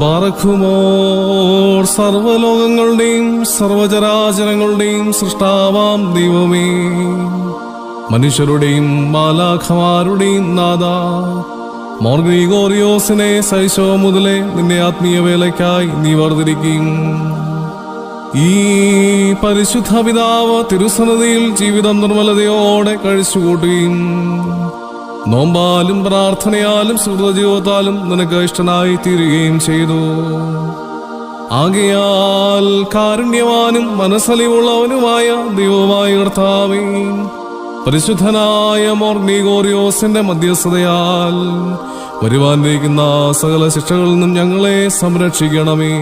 ബാറഖുമോർ സർവലോകങ്ങളുടെയും സർവചരാചരങ്ങളുടെയും സൃഷ്ടാവാം ദൈവമേ, മനുഷ്യരുടെയും മാലാഖമാരുടെയും നാഥ, മോർ ഗ്രിഗോറിയോസിനെ ശൈശവം മുതലേ നിന്റെ ആത്മീയ വേലയ്ക്കായി നീ വേർതിരിക്കും. ഈ പരിശുദ്ധ പിതാവ് തിരുസന്നിധിയിൽ ജീവിതം നിർമ്മലതയോടെ കഴിച്ചുകൂട്ടുകയും നോമ്പാലും പ്രാർത്ഥനയാലും സുഹൃതജീവിതത്താലും നിനക്ക് ഇഷ്ടനായി തീരുകയും ചെയ്തു. ആകയാൽ കാരുണ്യവാനും മനസ്സലിവുള്ളവനുമായ ദൈവമായ കർത്താവേ, പരിശുദ്ധനായ മോർ ഗ്രിഗോറിയോസിന്റെ മധ്യസ്ഥതയാൽ വരുവാനിരിക്കുന്ന സകല ശിക്ഷകളിൽ നിന്നും ഞങ്ങളെ സംരക്ഷിക്കണമേ.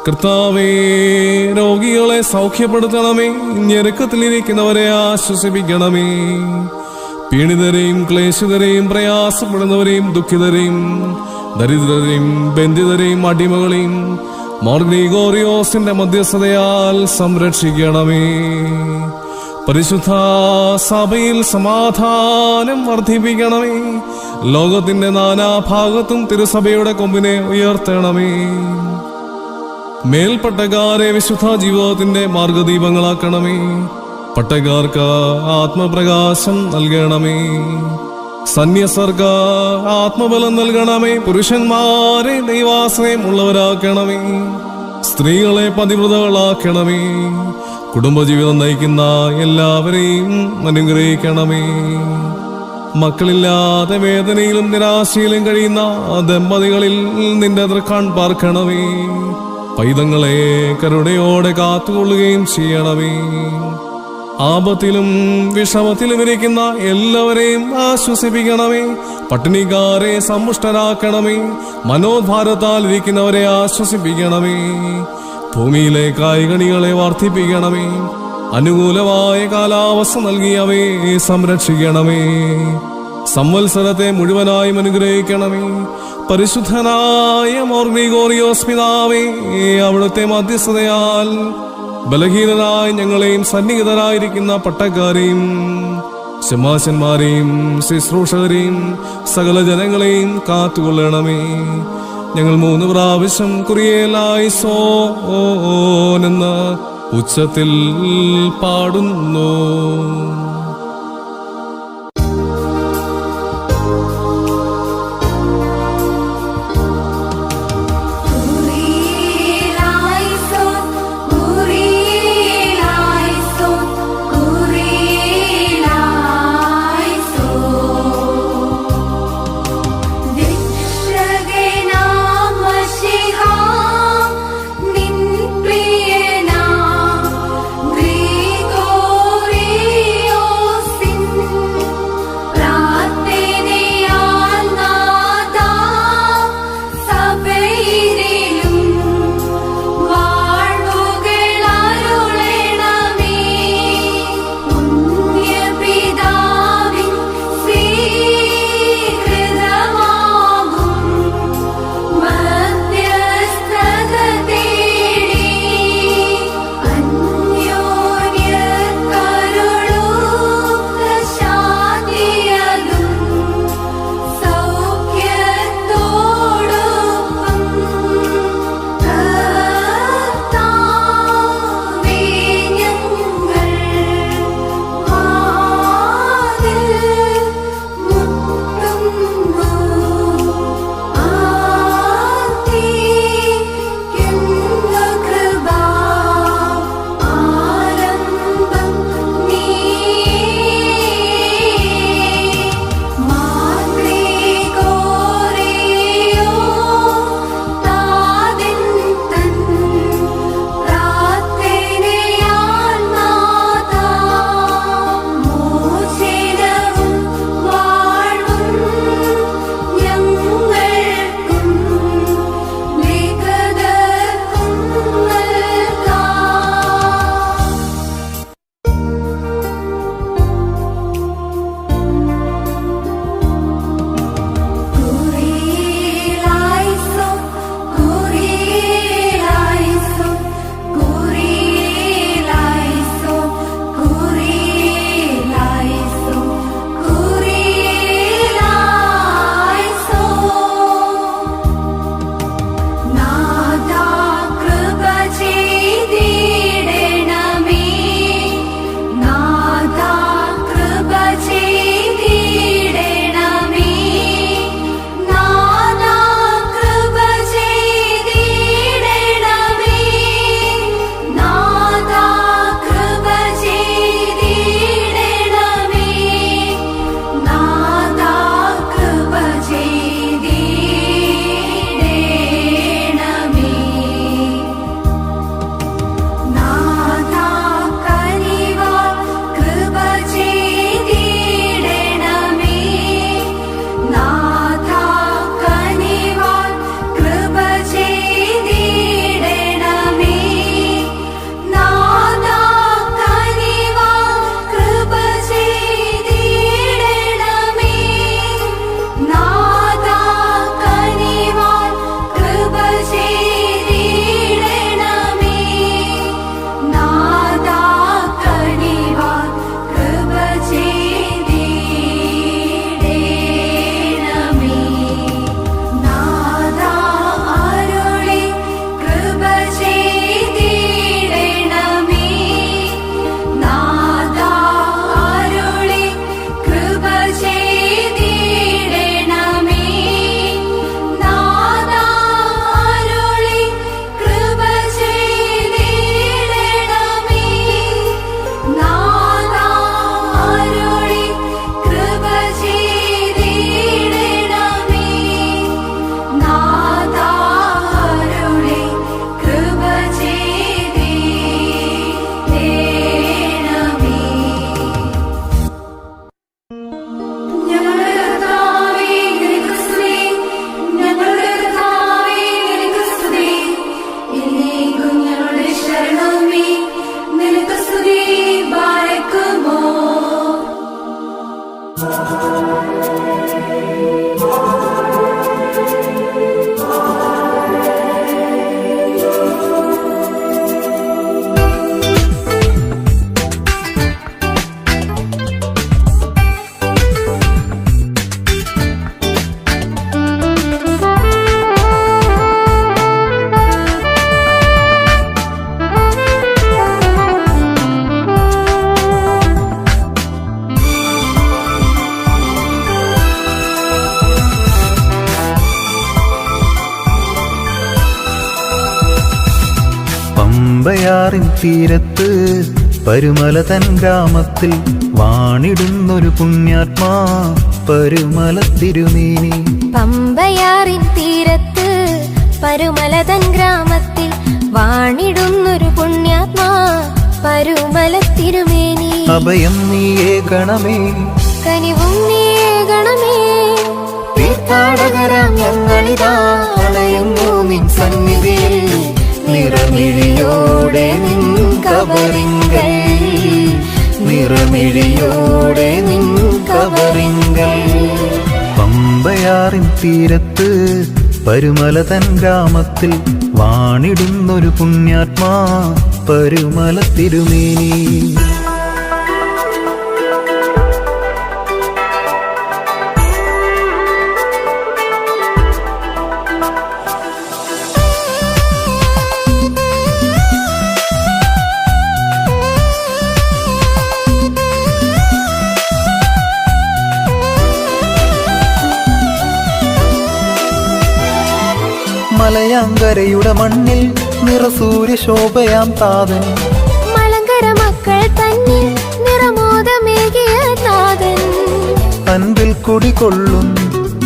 കർത്താവേ, രോഗികളെ സൗഖ്യപ്പെടുത്തണമേ, ഞെരുക്കത്തിലിരിക്കുന്നവരെ ആശ്വസിപ്പിക്കണമേ. പീഡിതരെയും ക്ലേശിതരെയും പ്രയാസപ്പെടുന്നവരെയും ദുഃഖിതരെയും ദരിദ്രരെയും ബന്ധിതരെയും അടിമകളെയും മോർ ഗ്രിഗോറിയോസിന്റെ മധ്യസ്ഥതയാൽ സംരക്ഷിക്കണമേ. പരിശുദ്ധ സഭയിൽ സമാധാനം വർദ്ധിപ്പിക്കണമേ. ലോകത്തിന്റെ നാനാഭാഗത്തും തിരുസഭയുടെ കൊമ്പിനെ ഉയർത്തണമേ. മേൽപ്പട്ടക്കാരെ വിശുദ്ധ ജീവിതത്തിന്റെ മാർഗദീപങ്ങളാക്കണമേ. പട്ടക്കാർക്ക് ആത്മപ്രകാശം നൽകണമേ. സന്യസർക്ക് ആത്മബലം നൽകണമേ. പുരുഷന്മാരെ ദൈവാശ്രയം ഉള്ളവരാക്കണമേ. സ്ത്രീകളെ പതിവ്രതകളാക്കണമേ. കുടുംബജീവിതം നയിക്കുന്ന എല്ലാവരെയും അനുഗ്രഹിക്കണമേ. മക്കളില്ലാതെ വേദനയിലും നിരാശയിലും കഴിയുന്ന ദമ്പതികളിൽ നിന്റെ തൃക്കൺ പാർക്കണമേ. പൈതങ്ങളെ കരുണയോടെ കാത്തുകൊള്ളുകയും ചെയ്യണമേ. ആപത്തിലും വിഷമത്തിലും ഇരിക്കുന്ന എല്ലാവരെയും ആശ്വസിപ്പിക്കണമേ. പട്ടിണിക്കാരെ സമ്പുഷ്ടരാക്കണമേ. മനോഭാരത്താൽ ഇരിക്കുന്നവരെ ആശ്വസിപ്പിക്കണമേ. ഭൂമിയിലെ കായ്കനികളെ വർദ്ധിപ്പിക്കണമേ. അനുകൂലമായ കാലാവസ്ഥ നൽകി അവയെ സംരക്ഷിക്കണമേ. സംവത്സരത്തെ മുഴുവനായും അനുഗ്രഹിക്കണമേ. പരിശുദ്ധനായ മോർ ഗ്രിഗോറിയോസ് പിതാവേ, അവിടുത്തെ മധ്യസ്ഥതയാൽ ബലഹീനരായ ഞങ്ങളെയും സന്നിഹിതരായിരിക്കുന്ന പട്ടക്കാരെയും ശമാശന്മാരെയും ശുശ്രൂഷകരെയും സകല ജനങ്ങളെയും കാത്തുകൊള്ളണമേ. ഞങ്ങൾ 3 പ്രാവശ്യം കുറിയേലായിസോനെന്ന് ഉച്ചത്തിൽ പാടുന്നു. ോ പമ്പയാറിൻ തീരത്ത് പരുമല തൻ ഗ്രാമത്തിൽ വാണിടുന്നൊരു പുണ്യാത്മാ പരുമല തിരുമേനി. പമ്പയാറിൻ തീരത്ത് പരുമല തൻ ഗ്രാമത്തിൽ വാണിടുന്നൊരു പുണ്യാത്മാ പരുമല തിരുമേനി. അഭയം നീയേ ഗണമേ, കനിവും നീയേ ഗണമേ, തീർത്ഥാടകരാം ഞങ്ങളിതാ അണയുന്നു നിൻ സന്നിധിയിൽ. നിറമിഴിയോടെ നിൻ കബറിങ്കൽ, നിറമിഴിയോടെ നിൻ കബറിങ്കൽ. പമ്പയാറിൻ തീരത്ത് പരുമല തൻ ഗ്രാമത്തിൽ വാണിടുന്നൊരു പുണ്യാത്മാ പരുമല തിരുമേനി. മലയാങ്കരയുടെ മണ്ണിൽ നിറസൂര്യശോഭയാം താതൻ, മലങ്കര മക്കൾ തന്നിൽ നിറമോദമേകിയ താതൻ. അൻപിൽ കുടികൊള്ളും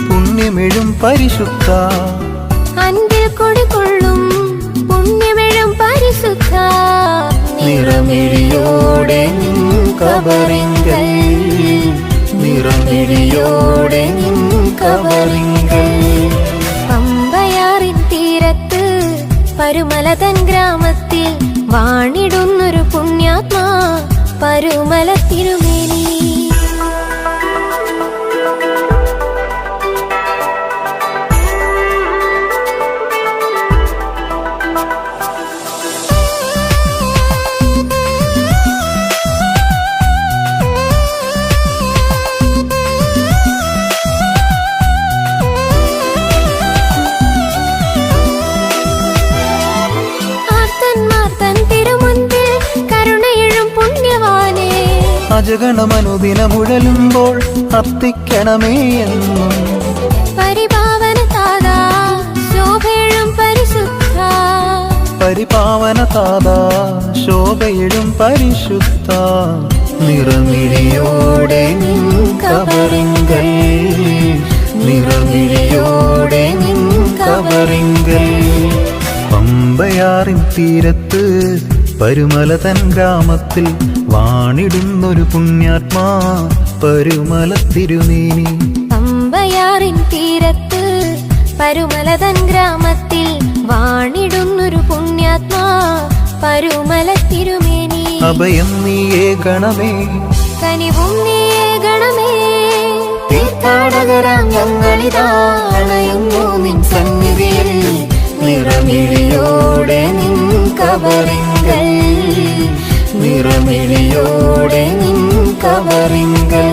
പുണ്യമെഴും പരിശുദ്ധ, അൻപിൽ കുടികൊള്ളും പുണ്യമെഴും പരിശുദ്ധ. നിറമിഴിയോടെ നിൻ കബറിങ്കൽ, നിറമിഴിയോടെ നിൻ കബറിങ്കൽ. പമ്പയാറിൻ തീരത്ത് പരുമല തൻ ഗ്രാമത്തിൽ വാണിടുന്നൊരു പുണ്യാത്മാ പരുമല തിരുമേനി. അജഗണമനുദിനമുഴലുമ്പോൾ അർത്തിക്കണമേ എന്നും. പരിപാവന താതാ ശോഭയെഴും പരിശുദ്ധ, പരിപാവന താതാ ശോഭയെഴും പരിശുദ്ധ. നിറമിഴിയോടെ നിൻ കബറിങ്കൽ, നിറമിഴിയോടെ നിൻ കബറിങ്കൽ. പമ്പയാറിൻ തീരത്ത് പരുമല തൻ ഗ്രാമത്തിൽ വാണിടുന്നൊരു പുണ്യാത്മാ പരുമല തിരുമേനി. പമ്പയാറിൻ തീരത്ത് പരുമല തൻ ഗ്രാമത്തിൽ വാണിടുന്നൊരു പുണ്യാത്മാ പരുമല തിരുമേനി. അഭയം നീയേ ഗണമേ, കനിവും നീയേ ഗണമേ, തീർത്ഥാടകരാം ഞങ്ങളിതാ അണയുന്നു നിൻ സന്നിധിയിൽ. നിറമിഴിയോടെ നിൻ കബറിങ്കൽ, നിറമിഴിയോടെ നിൻ കബറിങ്കൽ,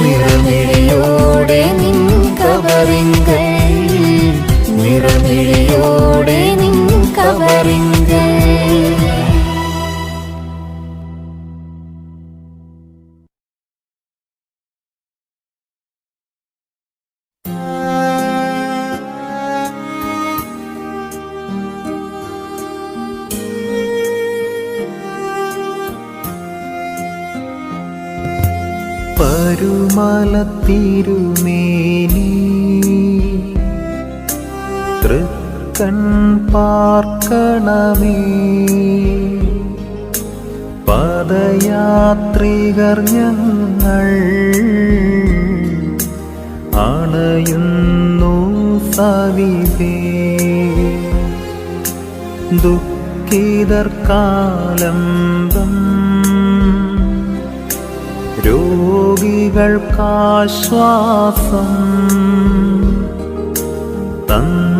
നിറമിഴിയോടെ നിൻ കബറിങ്കൽ, നിറമിഴിയോടെ നിൻ കബറിങ്കൽ. പരുമല തിരുമേനി തൃക്കൺ പാർക്കണമേ. പദയാത്രികർ ഞങ്ങൾ അണയുന്നു സവിധേ. ദുഃഖിതർക്കാലംബം രോഗികൾക്കാശ്വാസം തന്നരുളുന്നവനേ,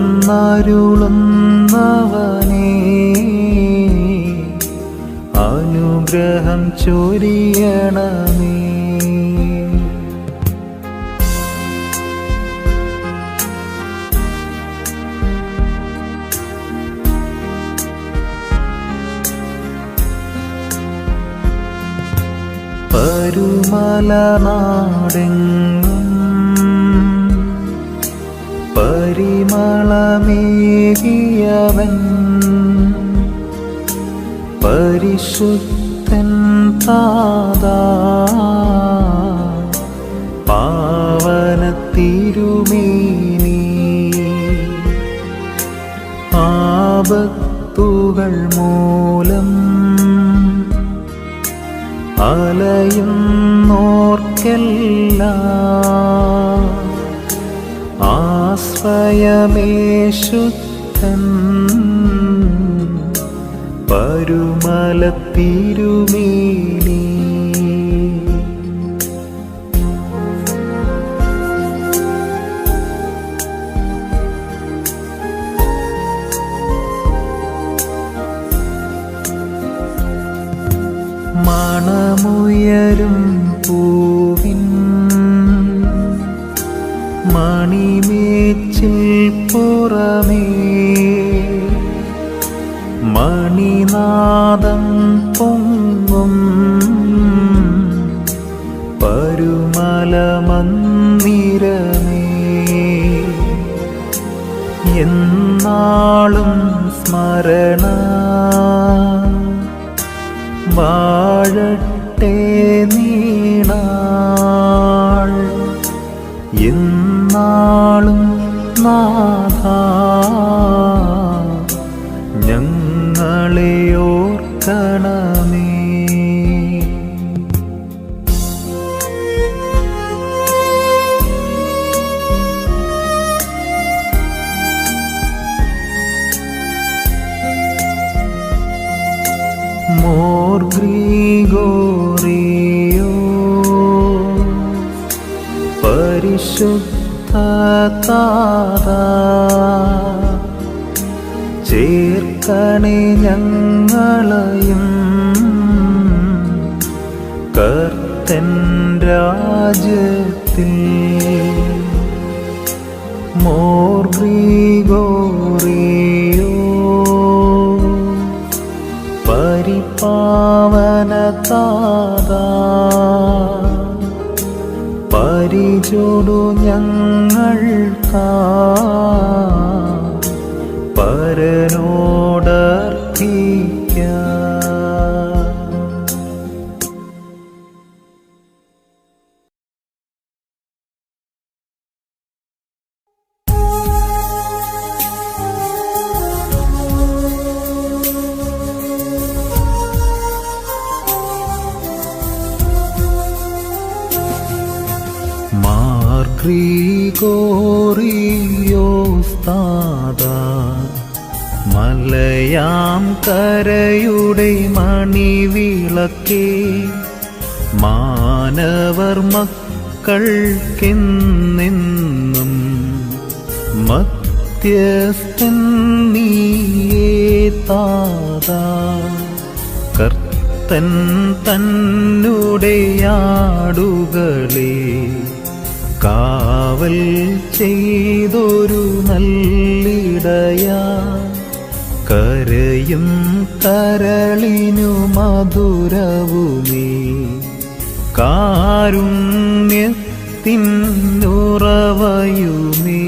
അനുഗ്രഹം ചൊരിയണമേ. പരുമലനാടെങ്ങും പരിമളമേകിയവൻ പരിശുദ്ധൻ താതാ പാവന തിരുമേനി ആപത്തുകൾ മൂലം അലയുന്നോർക്കെല്ലാം ആശ്രയമേശുദ്ധൻ പരുമല തിരുമേനി മണമുയരും പൂവിൻ മണിമേച്ചിൽ പുറമേ മണിനാദം പൊങ്ങും പരുമല മന്ദിരമേ എന്നാളും സ്മരണ വാഴട്ടെ നീണാൾ എന്നാളും നാഥാ ഞങ്ങളെ ഓർക്കണമേ. മോർ ഗ്രിഗോറിയോ പരിശുദ്ധ താതാ ചേർക്കണേ ഞങ്ങളെയും കർത്തൻ രാജ്യത്തിൽ. മോർ ഗ്രിഗോറിയോ പരിപാവന താതാ പരിചോടു ഞങ്ങൾക്കാ പരനോടർപ്പിക്കാം. മാർ ഗ്രിഗോറിയോസ് താതാ മലയാം കരയുടെ മണിവിളക്കേ മാനവർ മക്കൾക്കെന്നെന്നും മധ്യസ്ഥൻ നീയേ താതാ കർത്തൻ തന്നുടെയാടുകളെ കാവൽ ചെയ്തൊരു നല്ലിടയാ കരയും കരളിനു മധുരവുമേ കാരുണ്യത്തിനുറവയുമേ.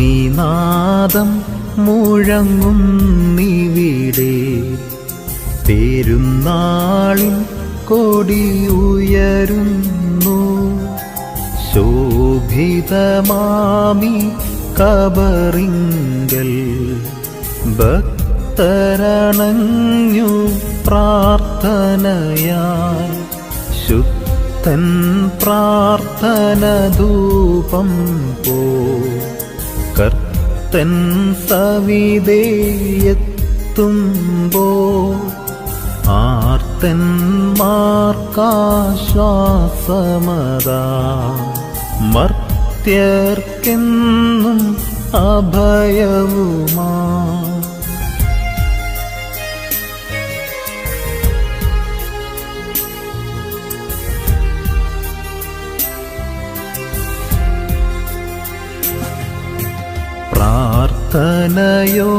മണിനാദം മുഴങ്ങുന്നിവിടെ പെരുന്നാളിൻ കൊടിയുയരുന്നു ശോഭിതമാമി കബറിങ്കൽ ഭക്തരണഞ്ഞു പ്രാർത്ഥനയാൽ ശുദ്ധൻ പ്രാർത്ഥന ധൂപം പോ കർത്തൻ സവിധേയെത്തുമ്പോ ആർത്തന്മാർക്കാശ്വാസമതാ മർത്യർക്കെന്നും അഭയവുമാ.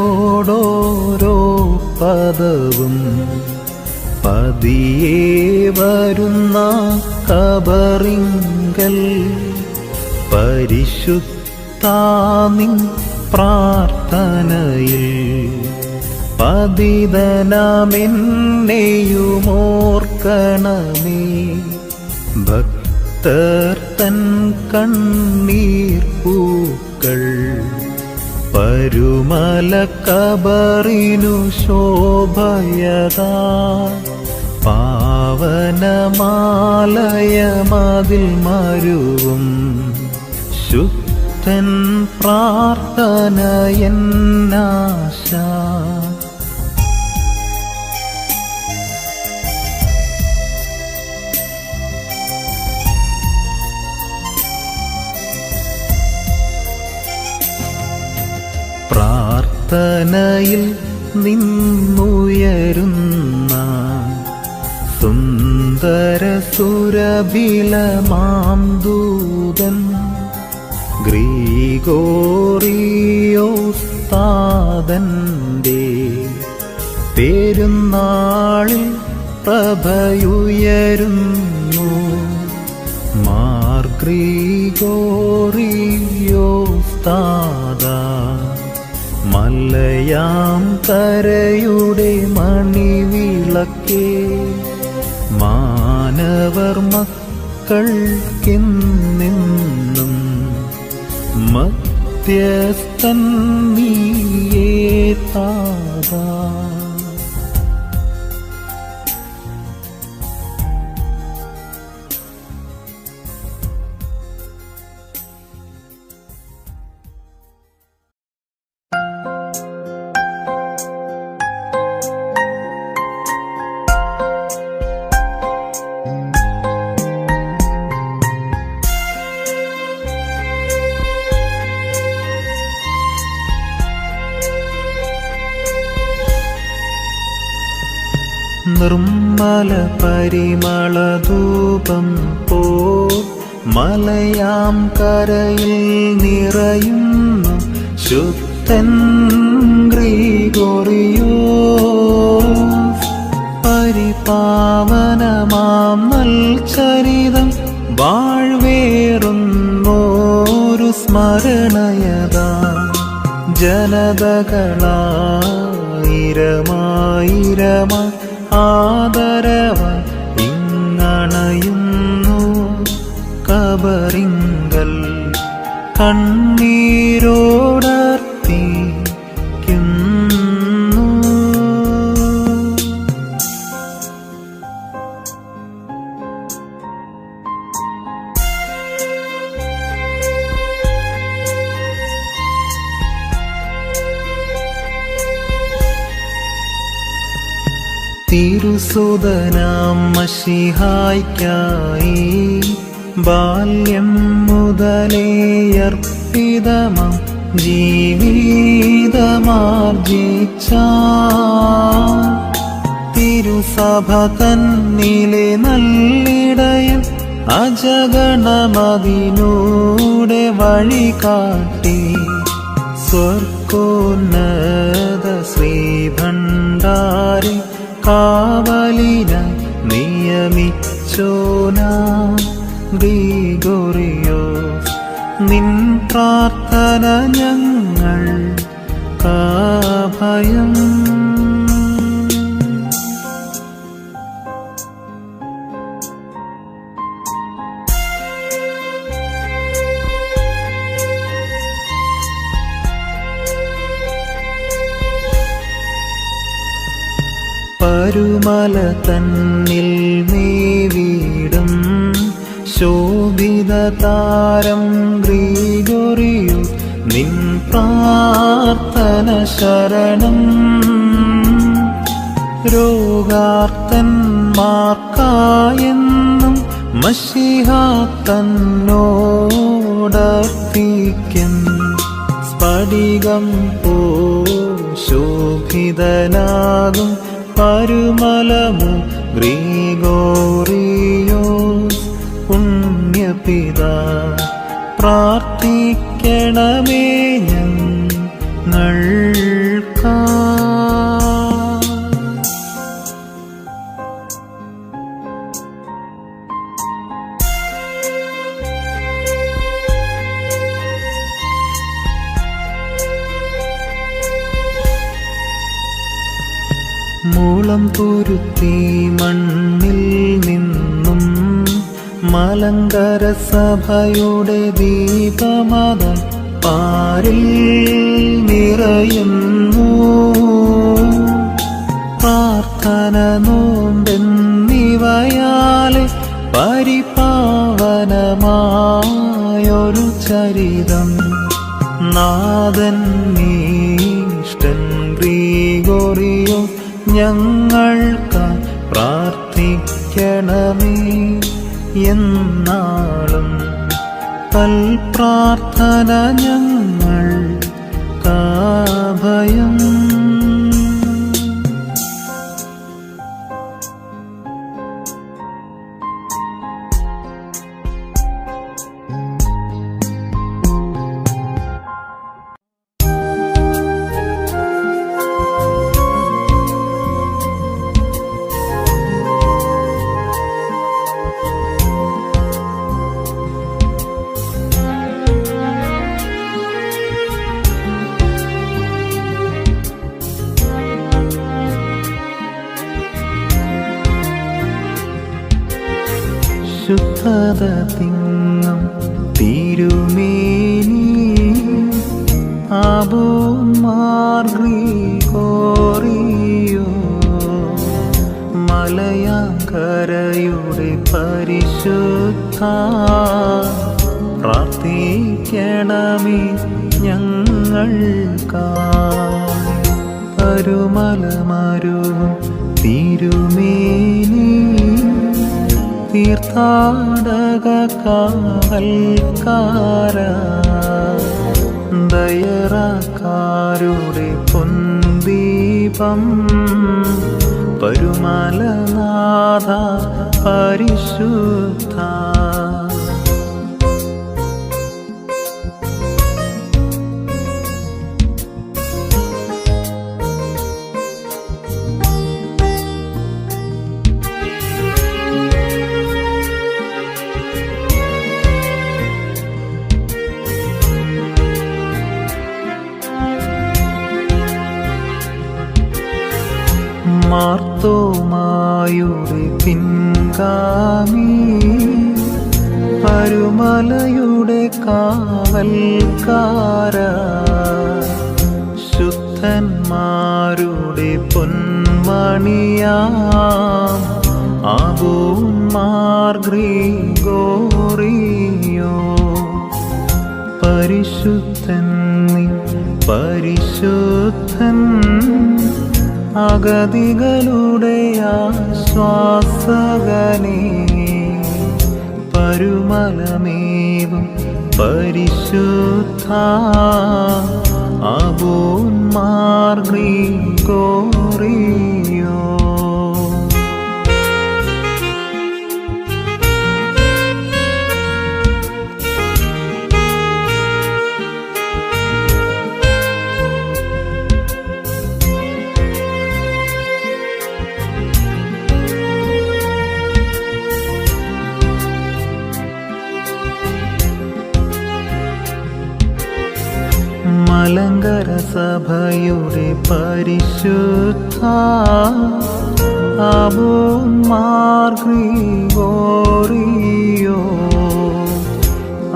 പ്രാർത്ഥനയോടോരോ പദവും പതിയെ വരുന്ന കബറിങ്കൽ പരിശുദ്ധാനിൻ പ്രാർത്ഥനയിൽ പതിതനാമെന്നെയുമോർക്കണമേ. ഭക്തർ തൻ കണ്ണീർ പൂക്കൾ പരുമല കബറിനു ശോഭയതാ. പാവനമാലയമതിൽ മരുവും ശുദ്ധൻ പ്രാർത്ഥനയെന്നാശ. പ്രാർത്ഥനയിൽ നിന്നുയരുന്ന സുന്ദര സുരഭിലമാം ദൂതൻ ഗ്രിഗോറിയോസ്താദന്റെ പെരുന്നാളിൽ പ്രഭയുയരുന്നു. മാർ ഗ്രിഗോറിയോസ്താദ മലയാം കരയുടെ മണിവിളക്കേ, മാനവർ മക്കൾക്കെന്നെന്നും മധ്യസ്ഥൻ നീയേ താതാ. നിർമ്മല പരിമളധൂപം പോ മലയാം കരയിൽ നിറയുന്നു ശുദ്ധൻ ഗ്രിഗോറിയോസ്. പരിപാവനമാം നൽചരിതം വാഴ്വേറുന്നോരു സ്മരണയതാ. ജനതകളായിരമായിരമാ ആദരവായി ഇങ്ങണയുന്നു കബറിങ്കൽ കണ്ണീരോടർത്തിക്കുന്നു. തിരുസുതനാം മശിഹായ്ക്കായി ബാല്യം മുതലേ അർപ്പിതമാം ജീവിതമാർജിച്ച തിരുസഭ തന്നിലെ നല്ലിടയൻ അജഗണമതിനൂടെ വഴികാട്ടി. സ്വർഗോന്നത ശ്രീഭണ്ഡാരി കാവലിനായി നിയമിച്ചോനാ ഗ്രിഗോറിയോസ്. നിൻ പ്രാർത്ഥന ഞങ്ങൾ കാഭയം. പരുമല തന്നിൽ മേവിടും ശോഭിത താരം ഗ്രിഗോറിയോസ്. നിൻ പ്രാർത്ഥന ശരണം. രോഗാർത്തന്മാർക്കായെന്നും മശിഹാ തന്നോടർപ്പിക്കും. സ്ഫടികം പോ ശോഭിതനാകും പരുമലമു ഗ്രിഗോറിയോസ്. പുണ്യപിതാ പ്രാർത്ഥിക്കണമേ ഞങ്ങൾക്കായി. മൂളം പൊരുത്തി മണ്ണിൽ നിന്നും മലങ്കര സഭയുടെ ദീപമത പാരിൽ നിറയുന്നു. പ്രാർത്ഥന നോമ്പെന്നിവയാലെ പരിപാവനമായൊരു ചരിതം നാഥൻ നീഷ്ടൻ ഗ്രിഗോറിയോ ഞങ്ങൾക്ക് പ്രാർത്ഥിക്കണമേ എന്നാളും. തൽപ്രാർത്ഥന ഞങ്ങൾക്കഭയം. ശുദ്ധത തിങ്ങും തിരുമേനി ആബോന്മാർ ഗ്രിഗോറിയോ മലയാങ്കരയുടെ പരിശുദ്ധ പ്രാർത്ഥിക്കണമേ ഞങ്ങൾക്കായി. പരുമലമരുവും തിരുമേനി തീർത്ഥാടക കാവൽക്കാര ദയറക്കാരുടെ പൊൻദീപം പരുമലനാഥ പരിശുദ്ധ. മാർത്തോമായുടെ പിൻഗാമി പരുമലയുടെ കാവൽക്കാര ശുദ്ധന്മാരുടെ പൊന്മണിയാം ആബോന്മാർ ഗ്രിഗോറിയോ പരിശുദ്ധൻ നീ പരിശുദ്ധൻ അഗതികളുടെ ആശ്വാസകനേ പരുമലമേവും പരിശുദ്ധ ആബോന്മാർ ഗ്രിഗോറിയോ. മലങ്കര സഭയുടെ പരിശുദ്ധ ആബോന്മാർ ഗ്രിഗോറിയോ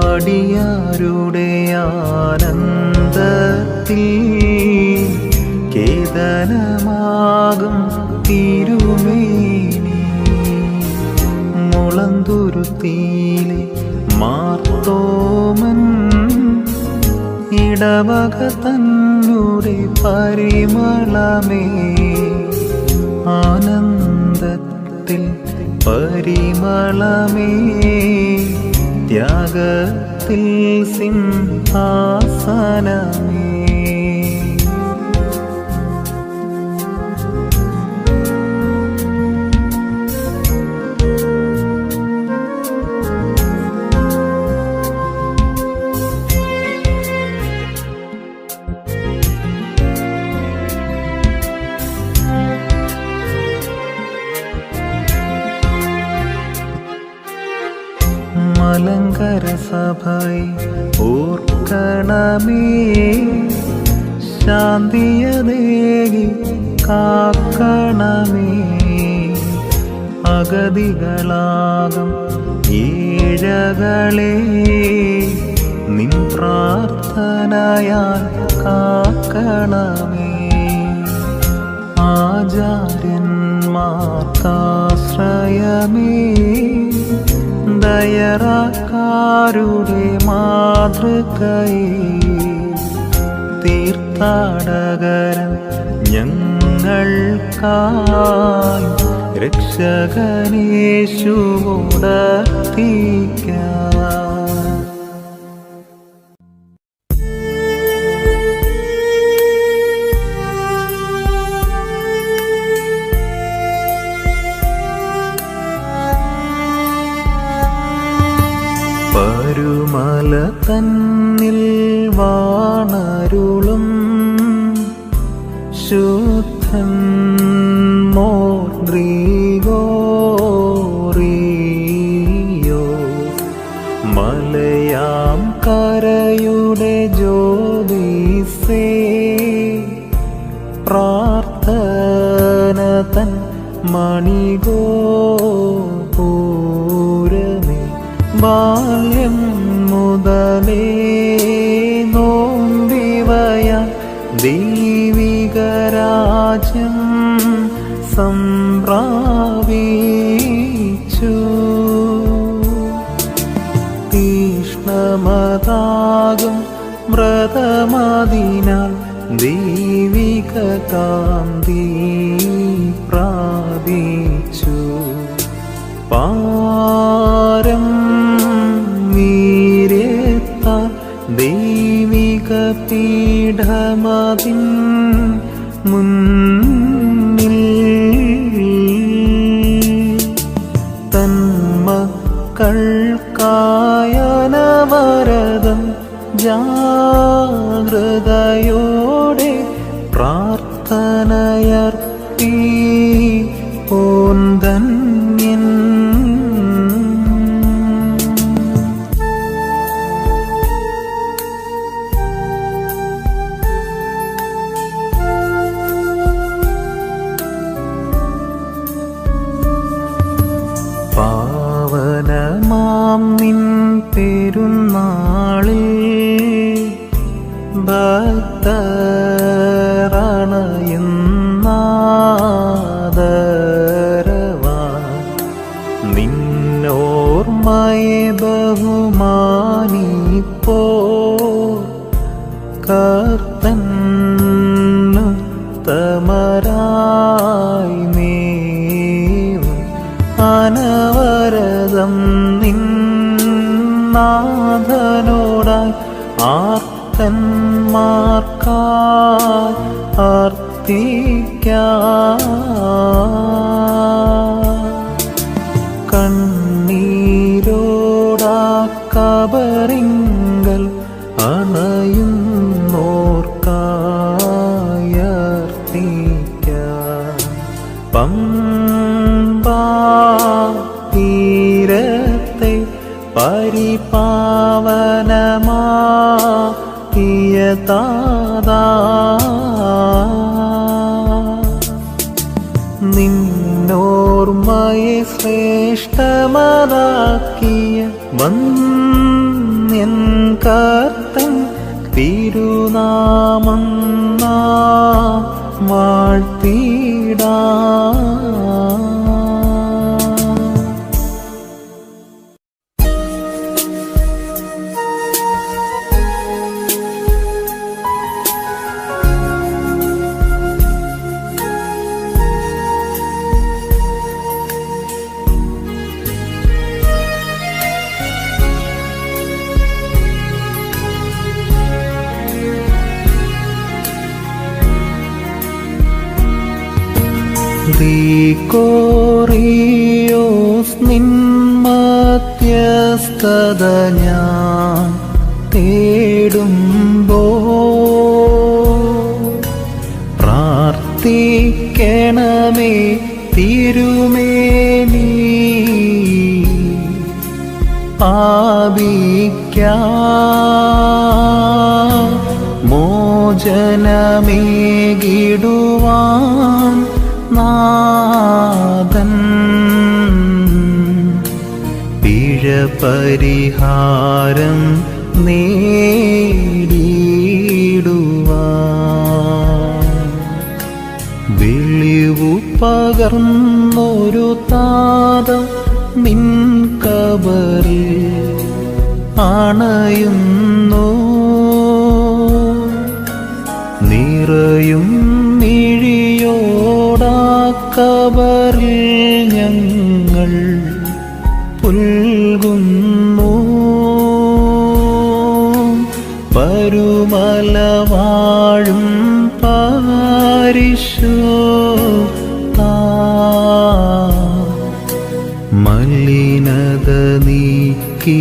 അടിയാരുടെ ആനന്ദത്തിൽ കേദനമാകും തിരുമേനി മുളന്തുരുത്തിയിലെ മാർത്തോമൻ ഇടവക തന്നുടെ പരിമളമേ ആനന്ദത്തിൽ പരിമളമേ ത്യാഗത്തിൽ സിംഹാസനമേ. മലങ്കര സഭയെ ഓർക്കണമേ ശാന്തിയദേകി കാക്കണമേ. അഗതികളാകും ഏഴകളെ നിൻ പ്രാർത്ഥനയാൽ കാക്കണമേ. ആചാര്യന്മാർക്കാശ്രയമേ, ദയറാക്കാരുടെ മാതൃകയെ തീർത്ഥാടകരം ഞങ്ങൾക്കായി രക്ഷകനേശുവോടർത്തിക്കാം. പരുമല തന്നിൽ വാണരുളും ശുദ്ധൻ മോർഗ്രിഗോറിയോ, മലയാം കരയുടെ ജ്യോതിസേ, പ്രാർത്ഥന തൻ മണിഗോപുരമേ, ബാല്യം മുതലേ നോമ്പിവയാൽ ദൈവികരാജ്യം സംപ്രാപിച്ചു. തീഷ്ണമതാകും വ്രതമതിനാൽ ദൈവിക കാന്തി പ്രാപിച്ചു. പാരം വീര്യത്താൽ ദൈവിക പീഠമതിൻ മുന്നിൽ തന്മക്കൾക്കായനവരതം ജാഗ്രതയോടെ പ്രാർത്ഥനയർത്തി പോന്തന്യൻ. പാവനമാം നിൻ പെരുന്നാളിൽ ഭക്തരണയുന്നാദരവാൻ നിന്നോർമ്മയെ ബഹുമാനിപ്പോ കർത്തന്നു തമരായി മേവും അനവരതം നിന്നാഥനോടായി ആർത്തന്മാർക്കായി അർത്ഥിക്കാം. കണ്ണീരോടാക്കബറിങ്കൽ അണയുന്നോർക്കായർത്ഥിക്കാം. പമ്പാ തീരത്തെ പരിപാവനമാക്കിയ താദാ, നിന്നോർമ്മയെ ശ്രേഷ്ഠമതാക്കിയ വന്യൻ കർത്തൻ തിരുനാമം നാം വാഴ്ത്തിടാം. ഗ്രിഗോറിയോസ് നിൻ മധ്യസ്ഥത ഞാൻ തേടുമ്പോൾ പ്രാർത്ഥിക്കണമേ തിരുമേനി. പാപിക്കാ മോചനത്തിനായി മോചനമേകിടുവാൻ നാഥൻ പിഴ പരിഹാരം നേടിടുവാൻ വെളിവു പകർന്നൊരു താതം നിൻ കബറിൽ അണയുന്നു നിറയും മിഴിയോടാ കബറിൽ ഞങ്ങൾ പുൽകുന്നു പരുമല വാഴും പരിശുദ്ധ മലിനത നീക്കി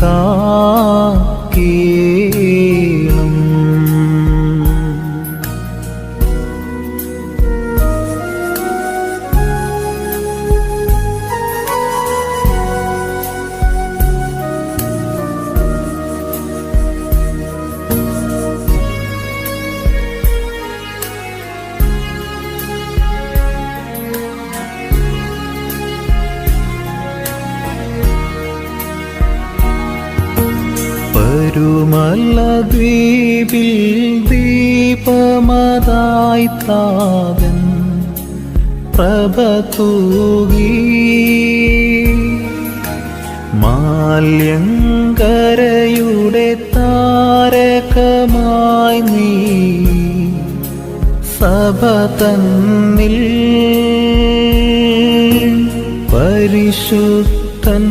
കാക്കേണം പരുമലദ്വീപിൽ ദീപമതായി താതൻ പ്രഭ തൂകി മാല്യങ്കരയുടെ താരകമായി നീ സഭ തന്നിൽ പരിശുദ്ധൻ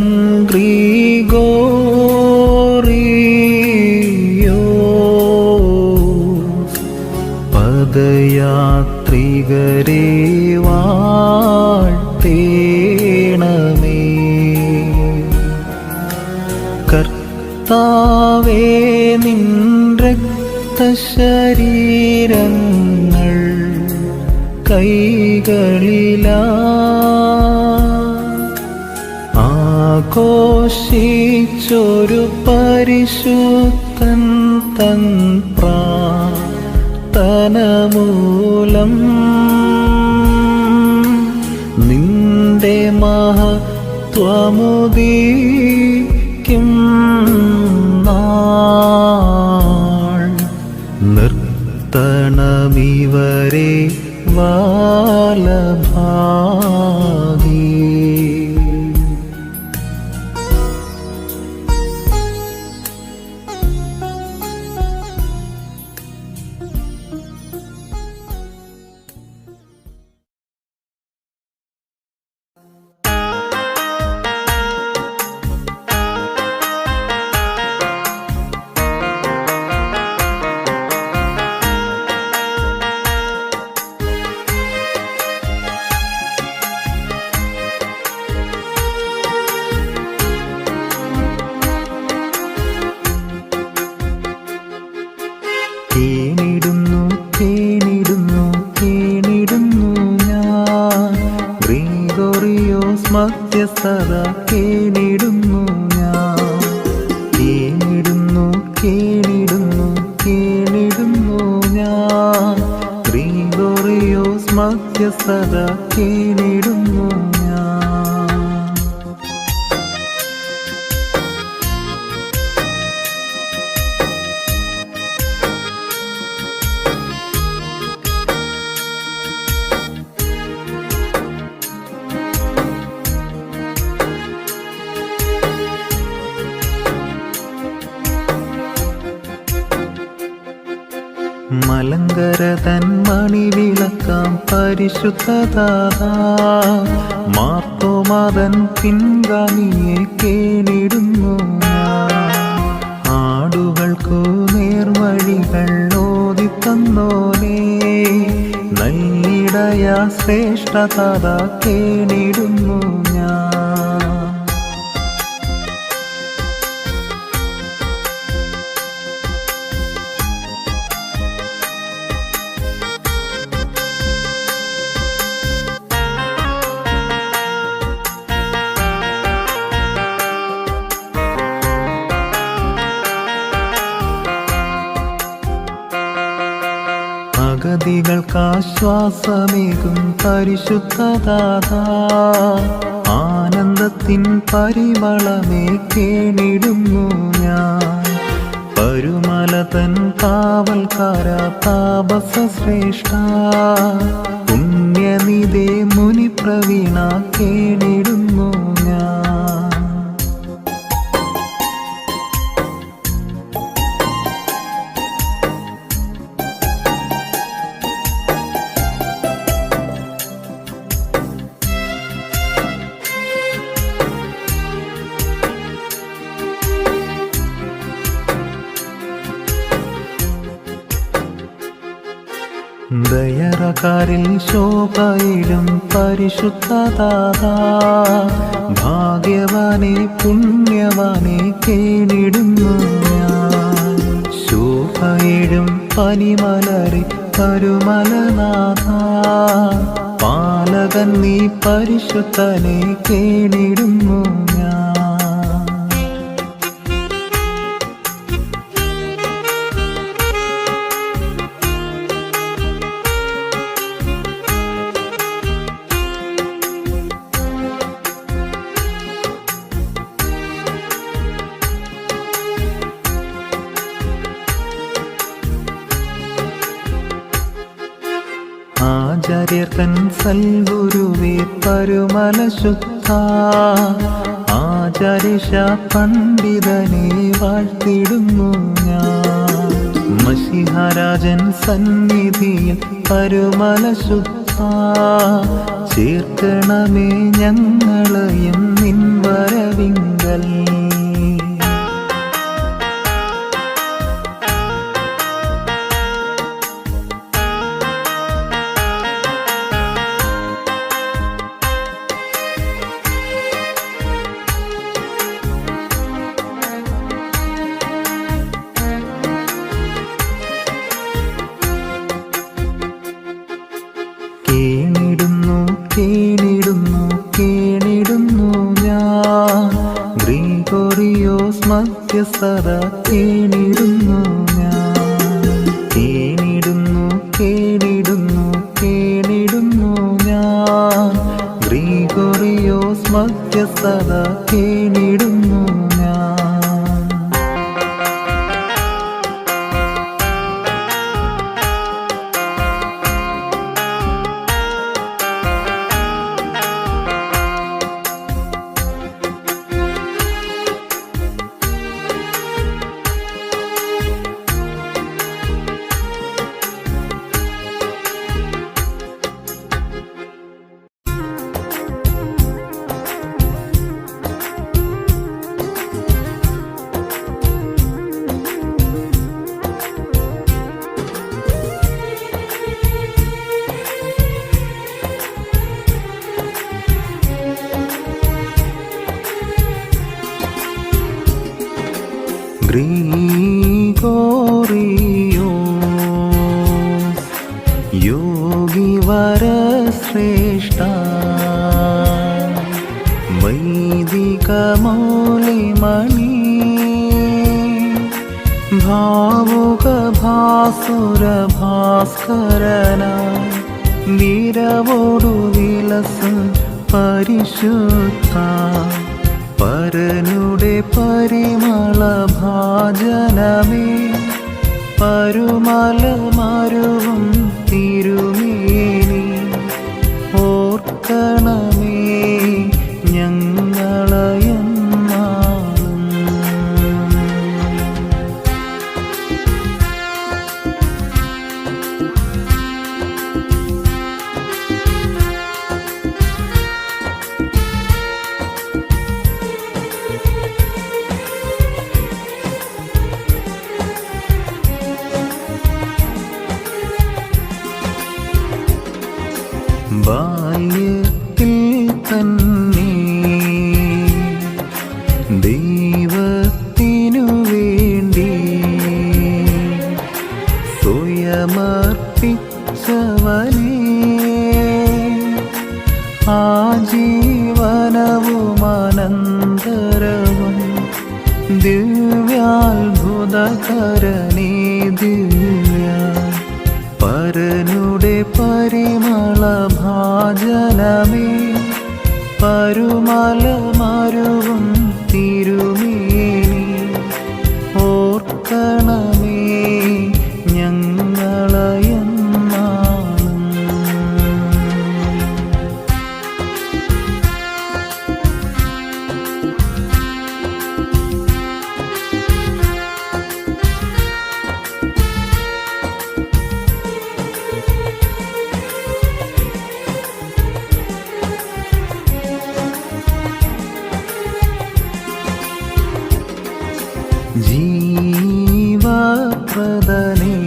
പദയാത്രികരെ വാഴ്ത്തേണമേ കർത്താവേ നിൻ രക്തശരീരങ്ങൾ കൈകളിലാ ആഘോഷിച്ചൊരു പരിശുദ്ധൻ തൻ പ്രാർത്ഥനമൂലം നിന്റെ മഹത്വമുദീക്കും നാൾ നിർത്തണമിവരെ വാലഭാഗി കേണിടുന്നു കേണിടുന്നു കേണിടുന്നു ഞാൻ ഗ്രിഗോറിയോസ് മധ്യസ്ഥത കേണിടുന്നു ഞാൻ കേണിടുന്നു കേണിടുന്നു കേണിടുന്നു ഞാൻ ഗ്രിഗോറിയോസ് മധ്യസ്ഥത കേണിടുന്നു ഞാൻ മലങ്കര തൻ മണിവിളക്കാം പരിശുദ്ധദാതാ മാർത്തോമാതൻ പിൻഗാമിയെ കേണിടുന്നു ഞാൻ ആടുകൾക്കു നേർവഴികൾ ഓതിത്തന്നോനേ നല്ലിടയ ശ്രേഷ്ഠതാതാ കേണിടുന്നു ഞാൻ ഹൃദയങ്ങൾക്കാശ്വാസമേകും പരിശുദ്ധദാതാ, ആനന്ദത്തിൻ പരിമളമേ കേണിടുന്നു ഞാൻ. പരുമലതൻ കാവൽക്കാര താപസ ശ്രേഷ്ഠ, പുണ്യനിധേ മുനിപ്രവീണ കേണിടുന്നു ഞാൻ. ദയറക്കാരിൽ ശോഭയിടും പരിശുദ്ധദാതാ, ഭാഗ്യവാനെ പുണ്യവാനെ കേണിടുന്നു ഞാൻ. ശോഭയിടും പനിമലരെ പരുമലനാഥ, പാലകൻ നീ പരിശുദ്ധനെ കേണിടുന്നു ഞാൻ. ആചാര്യർക്കൻ സൽഗുരുവേ പരുമല ശുദ്ധ, ആചാര്യശ പണ്ഡിതനെ വാഴ്ത്തിടുന്നു ഞാൻ. മഷിഹാരാജൻ സന്നിധിയിൽ പരുമല ശുദ്ധ, ചേർക്കണമേ ഞങ്ങളെയും നിൻ വരവിങ്കൽ. കേണിടുന്നു കേണിടുന്നു കേണിടുന്നു ഞാൻ. ഗ്രിഗോറിയോസ് മധ്യസ്ഥത കേണിടുന്നു ഞാൻ. കേണിടുന്നു കേണിടുന്നു കേണിടുന്നു ഞാൻ. ഗ്രിഗോറിയോസ് മധ്യസ്ഥത കേണിടുന്നു ഞാൻ. ഗ്രിഗോറിയോസ് യോഗിവരശ്രേഷ്ഠ, വൈദികമൗലിമണി, ഭാവുകഭാസുരഭാസ്കരന, വീരവോടു വിലസ് പരിശുദ്ധ, പരനുടെ പരിമള ഭാജനമേ, പരുമല മരുവും തിരുമേനി, ഓർക്കണമേ ഞങ്ങളെന്നാളും. ബാല്യത്തിൽ തന്നെ ദൈവത്തിനു വേണ്ടി സ്വയമർപ്പിച്ചവനെ, ആജീവനവും അനന്തരവും ദിവ്യാത്ഭുതകരനേ ദിവ്യ, പരനുടെ പരിമളഭാജനമേ പരുമലമരുവും തിരുമേനി ഓർക്കണമേ ഞങ്ങളെന്നാളും. ജീവപ്രദനേ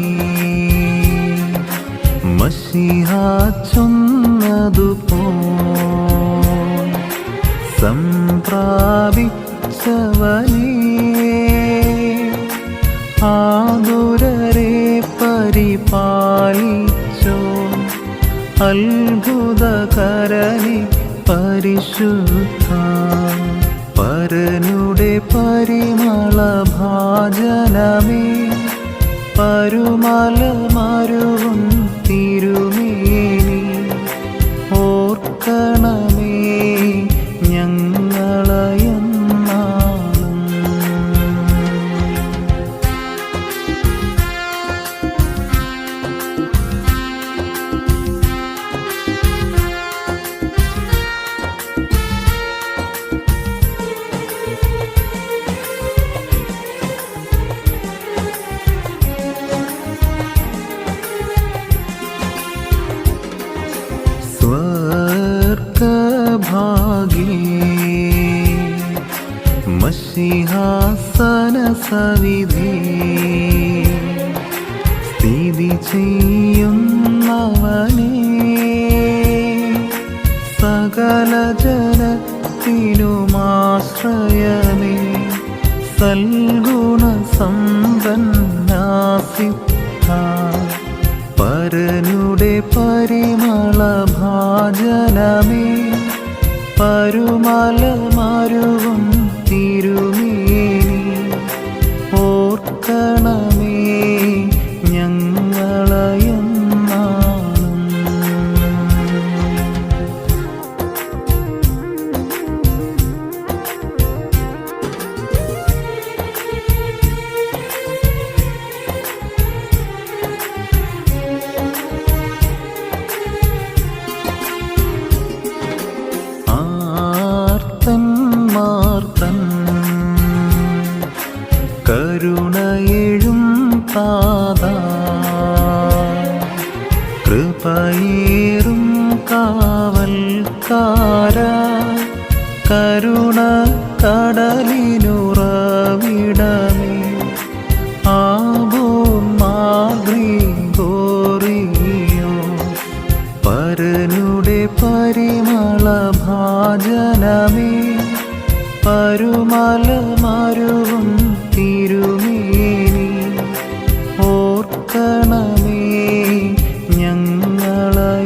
മശീഹാ ചൊന്നതുപോൽ സംപ്രാപിച്ചവനേ ആതുരരെ പരിപാലിച്ചോ അത്ഭുതകരനെ പരിശുദ്ധ പരനുടെ പരിമളഭാജനമേ പരുമലമരുവും തിരുമേനി ഓർക്കണമേ ഞങ്ങളെന്നാളും. സ്വർഗഭാഗ്യേ മശീഹാസനസവിധേ സ്ഥിതി ചെയ്യുന്നവനേ സകല ജനത്തിനുമാശ്രയമേ സൽഗുണസമ്പന്നാസിദ്ധ പരനുടെ പരിമളഭാജനമേ പരുമലമരുവും തിരുമേനി ഓർക്കണമേ ഞങ്ങളെന്നാളും. ആർത്തന്മാർത്തൻ കരുണയെഴും താതാ കൃപയേറും കാവൽക്കാര കരുണ കടലിനുറവിടമേ ആബോൻ മാഗ്രിഗോറിയോ പരനുടെ പരിമളഭാജനമേ പരുമലമരുവും തിരുമേനി ഓർക്കണമേ ഞങ്ങളെന്നാളും.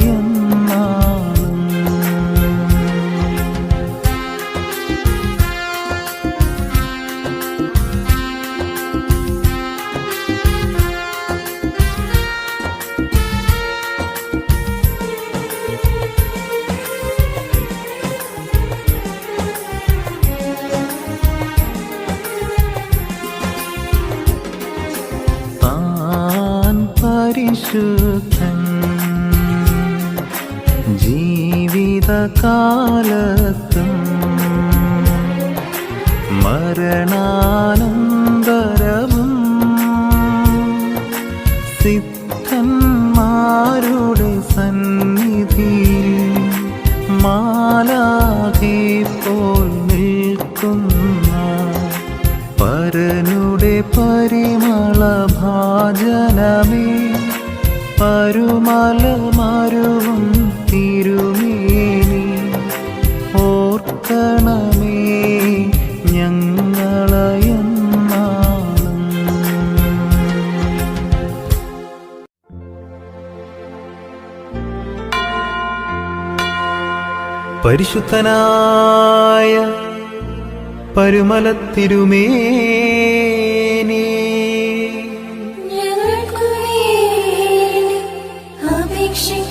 പരിശുദ്ധൻ ജീവിതകാലത്തും മരണാനന്തരവും സിദ്ധന്മാരുടെ സന്നിധിയിൽ മാലാഖേ പോൽ നിൽക്കുന്ന പരനുടെ പരിമളഭാജനമേ പരുമലമരുവും തിരുമേനി ഓർക്കണമേ ഞങ്ങളെന്നാളും. പരിശുദ്ധനായ പരുമലത്തിരുമേനി ഞങ്ങൾക്കു വേണ്ടി അപേക്ഷിക്കുന്നു.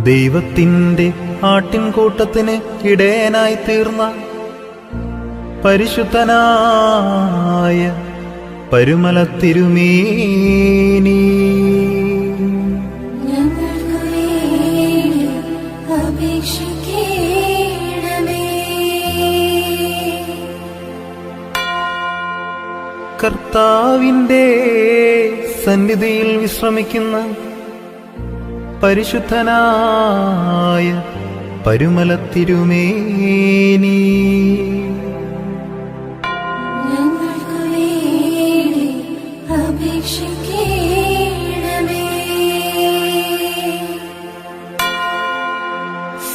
ദൈവത്തിൻ്റെ ആട്ടിൻകൂട്ടത്തിന് ഇടയനായി തീർന്ന പരിശുദ്ധനായ പരുമല തിരുമേനി, ഞങ്ങൾക്ക് വേണ്ടി അപേക്ഷിക്കണമേ. കർത്താവിൻ്റെ സന്നിധിയിൽ വിശ്രമിക്കുന്ന പരിശുദ്ധനായ പരുമല തിരുമേനി, ഞങ്ങൾക്ക് വേണ്ടി അപേക്ഷിക്കണമേ.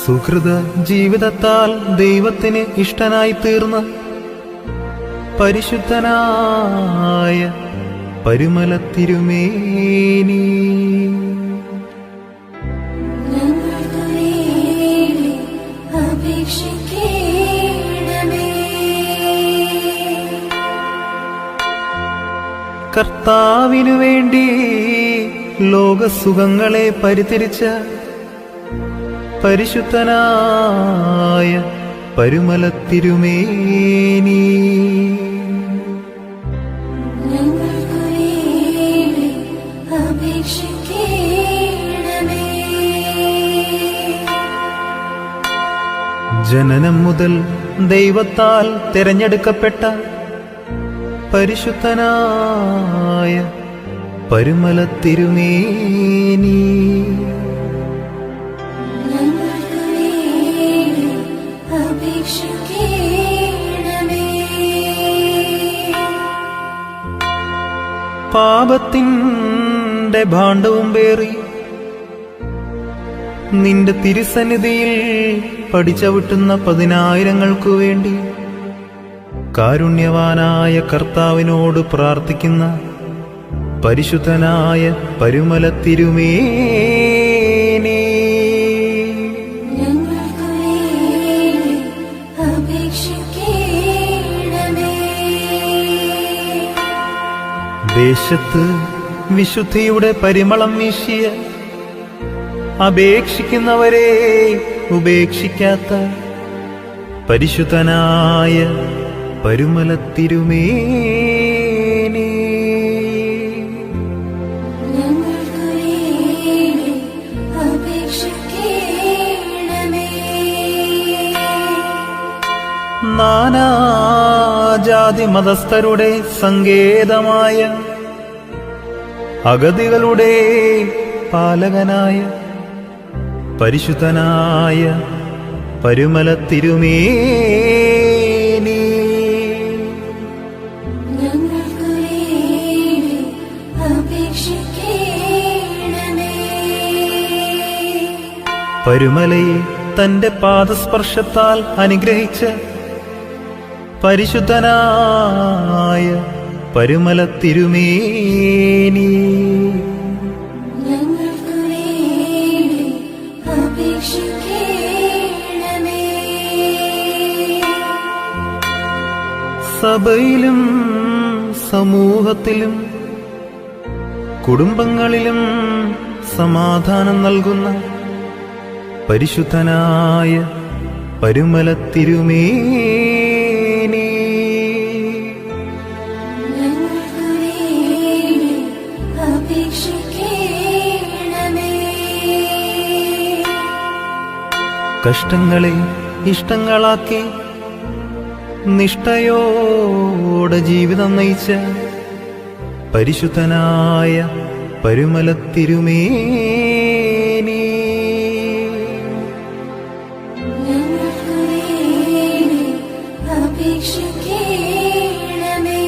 സുഹൃത ജീവിതത്താൽ ദൈവത്തിന് ഇഷ്ടനായി തീർന്ന പരിശുദ്ധനായ പരുമല തിരുമേനി, ഞങ്ങൾക്ക് വേണ്ടി അപേക്ഷിക്കണമേ. കർത്താവിനു വേണ്ടി ലോകസുഖങ്ങളെ പരിത്യജിച്ച പരിശുദ്ധനായ പരുമല തിരുമേനി, ഞങ്ങൾക്ക് വേണ്ടി അപേക്ഷിക്കണമേ. ജനനം മുതൽ ദൈവത്താൽ തിരഞ്ഞെടുക്കപ്പെട്ട പരിശുദ്ധനായ പരുമല തിരുമേനി, ഞങ്ങൾക്ക് വേണ്ടി അപേക്ഷിക്കണമേ. പാപത്തിൻ്റെ ഭാണ്ഡവും പേറി നിന്റെ തിരുസന്നിധിയിൽ പഠിച്ചവിട്ടുന്ന 10,000-ങ്ങൾക്കു വേണ്ടി കാരുണ്യവാനായ കർത്താവിനോട് പ്രാർത്ഥിക്കുന്ന പരിശുദ്ധനായ പരുമല തിരുമേനി, ഞങ്ങൾക്ക് വേണ്ടി അപേക്ഷിക്കണമേ. ദേശത്ത് വിശുദ്ധിയുടെ പരിമളം വീശിയ അപേക്ഷിക്കുന്നവരെ ഉപേക്ഷിക്കാത്ത പരിശുദ്ധനായ പരുമല തിരുമേനി, ഞങ്ങൾക്ക് വേണ്ടി അപേക്ഷിക്കണമേ. നാനാജാതി മതസ്ഥരുടെ സങ്കേതമായ അഗതികളുടെ പാലകനായ പരിശുദ്ധനായ പരുമല തിരുമേനി, ഞങ്ങൾക്ക് വേണ്ടി അപേക്ഷിക്കണമേ. പരുമലയെ തന്റെ പാദസ്പർശത്താൽ അനുഗ്രഹിച്ച പരിശുദ്ധനായ പരുമല തിരുമേനി, ഞങ്ങൾക്ക് വേണ്ടി അപേക്ഷിക്കണമേ. സഭയിലും സമൂഹത്തിലും കുടുംബങ്ങളിലും സമാധാനം നൽകുന്ന പരിശുദ്ധനായ പരുമല തിരുമേനി, ഞങ്ങൾക്ക് വേണ്ടി അപേക്ഷിക്കണമേ. കഷ്ടങ്ങളെ ഇഷ്ടങ്ങളാക്കി നിഷ്ഠയോടെ ജീവിതം നയിച്ച പരിശുദ്ധനായ പരുമല തിരുമേനി, ഞങ്ങൾക്ക് വേണ്ടി അപേക്ഷിക്കണമേ.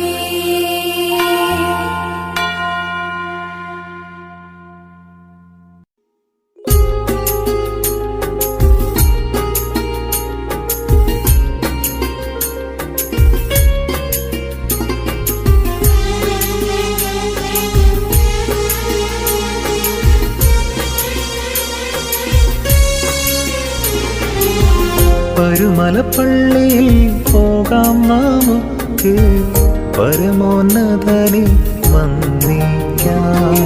പരുമലപ്പള്ളിയിൽ പോകാം നമുക്ക്, പരമോന്നതനെ വന്ദിക്കാം.